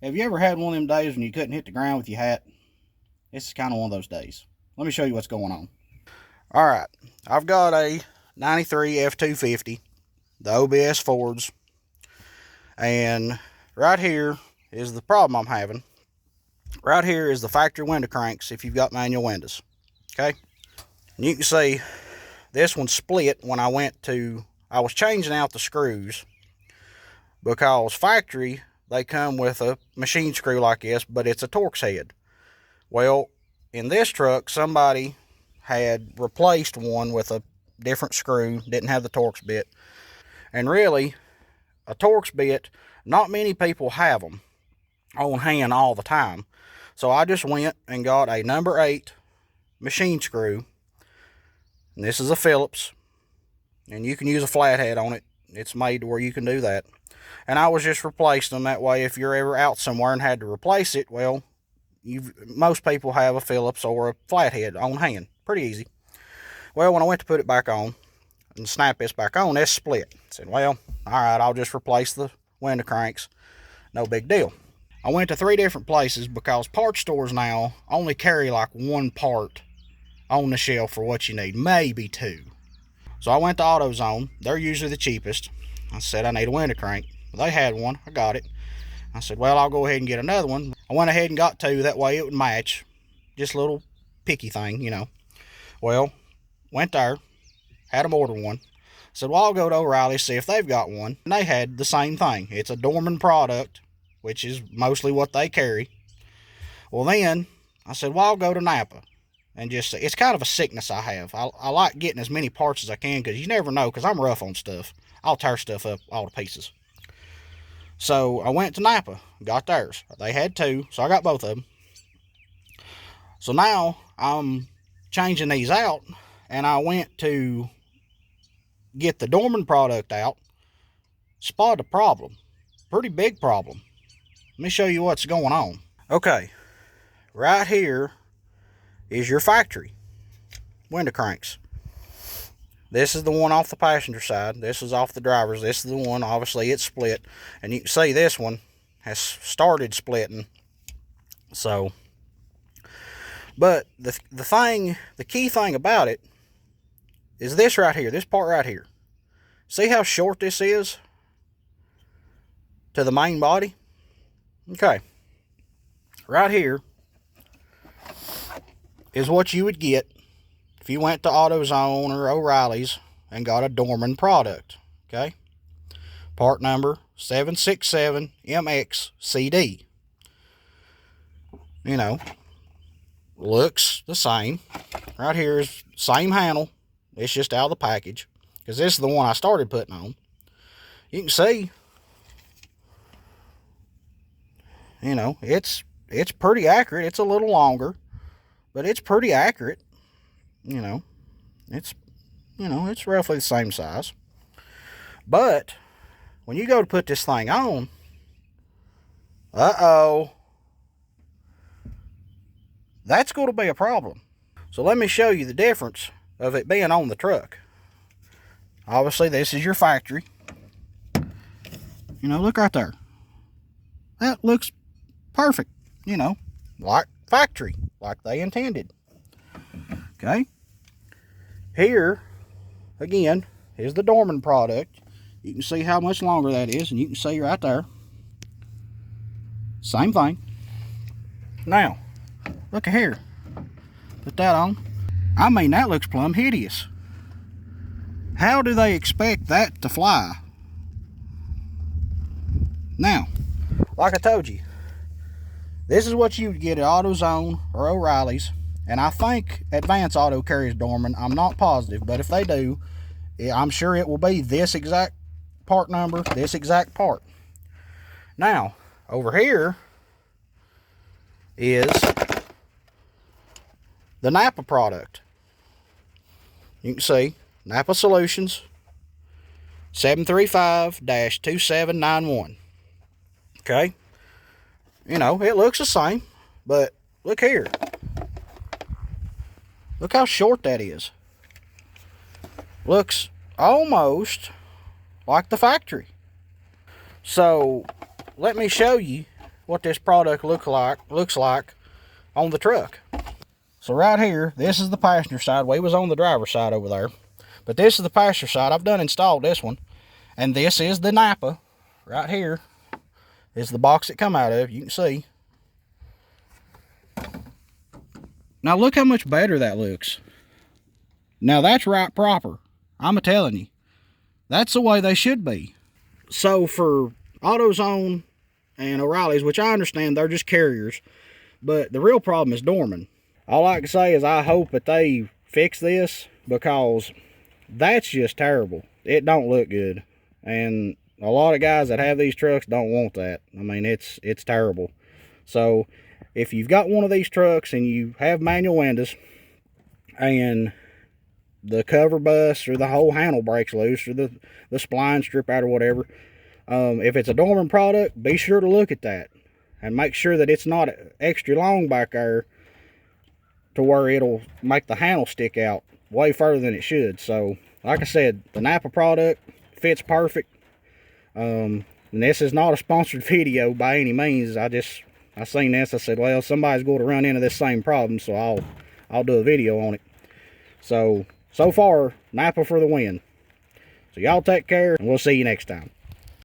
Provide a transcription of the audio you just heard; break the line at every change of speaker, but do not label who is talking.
Have you ever had one of them days when you couldn't hit the ground with your hat? This is kind of one of those days. Let me show you what's going on. All right, I've got a 93 F250, the OBS Fords, and right here is the problem I'm having. Right here is the factory window cranks if you've got manual windows, okay? And you can see this one split when I was changing out the screws, because factory, they come with a machine screw like this, but it's a Torx head. Well, in this truck, somebody had replaced one with a different screw, didn't have the Torx bit. And really, a Torx bit, not many people have them on hand all the time. So I just went and got a number 8 machine screw. And this is a Phillips. And you can use a flathead on it. It's made to where you can do that. And I was just replacing them. That way, if you're ever out somewhere and had to replace it, well, most people have a Phillips or a flathead on hand. Pretty easy. Well, when I went to put it back on and snap this back on, it's split. I said, well, all right, I'll just replace the window cranks. No big deal. I went to 3 different places because parts stores now only carry like 1 part on the shelf for what you need, maybe 2. So I went to AutoZone. They're usually the cheapest. I said I need a window crank. They had one. I got it. I said, well, I'll go ahead and get another one. I went ahead and got 2. That way it would match. Just a little picky thing, you know. Well, went there. Had them order one. Said, well, I'll go to O'Reilly's, see if they've got one. And they had the same thing. It's a Dorman product, which is mostly what they carry. Well, then I said, well, I'll go to NAPA and just see. It's kind of a sickness I have. I like getting as many parts as I can, because you never know, because I'm rough on stuff. I'll tear stuff up all to pieces. So I went to NAPA, got theirs. They had 2, so I got both of them. So now I'm changing these out, and I went to get the Dorman product out. Spotted a problem. Pretty big problem. Let me show you what's going on. Okay, right here is your factory window cranks. This is the one off the passenger side. This is off the driver's. This is the one, obviously it's split. And you can see this one has started splitting. So, but the key thing about it is this right here, this part right here. See how short this is to the main body? Okay. Right here is what you would get if you went to AutoZone or O'Reilly's and got a Dorman product, okay? Part number 767MXCD. You know, looks the same. Right here is same handle. It's just out of the package, because this is the one I started putting on. You can see, you know, it's pretty accurate. It's a little longer, but it's pretty accurate. You know, it's roughly the same size. But when you go to put this thing on, that's going to be a problem. So let me show you the difference of it being on the truck. Obviously, this is your factory. You know, look right there. That looks perfect, you know, like factory, like they intended. Okay. Here, again, is the Dorman product. You can see how much longer that is, and you can see right there. Same thing. Now, look at here. Put that on. I mean, that looks plumb hideous. How do they expect that to fly? Now, like I told you, this is what you would get at AutoZone or O'Reilly's. And I think Advance Auto carries Dorman. I'm not positive, but if they do, I'm sure it will be this exact part number, this exact part. Now, over here is the NAPA product. You can see NAPA Solutions 735-2791. Okay? You know, it looks the same, but look here. Look how short that is. Looks almost like the factory. So let me show you what this product looks like on the truck. So right here, this is the passenger side. We was on the driver's side over there, but this is the passenger side. I've done installed this one, and this is the NAPA. Right here is the box it come out of. You can see. Now look how much better that looks. Now that's right proper. I'm a-telling you. That's the way they should be. So for AutoZone and O'Reilly's, which I understand they're just carriers, but the real problem is Dorman. All I can say is I hope that they fix this, because that's just terrible. It don't look good. And a lot of guys that have these trucks don't want that. I mean, it's terrible. So if you've got one of these trucks and you have manual windows and the cover busts or the whole handle breaks loose or the spline strip out or whatever, if it's a Dorman product, be sure to look at that and make sure that it's not extra long back there to where it'll make the handle stick out way further than it should. So like I said, the NAPA product fits perfect. And this is not a sponsored video by any means. I seen this, I said, well, somebody's going to run into this same problem, so I'll do a video on it. So far, NAPA for the win. So y'all take care, and we'll see you next time.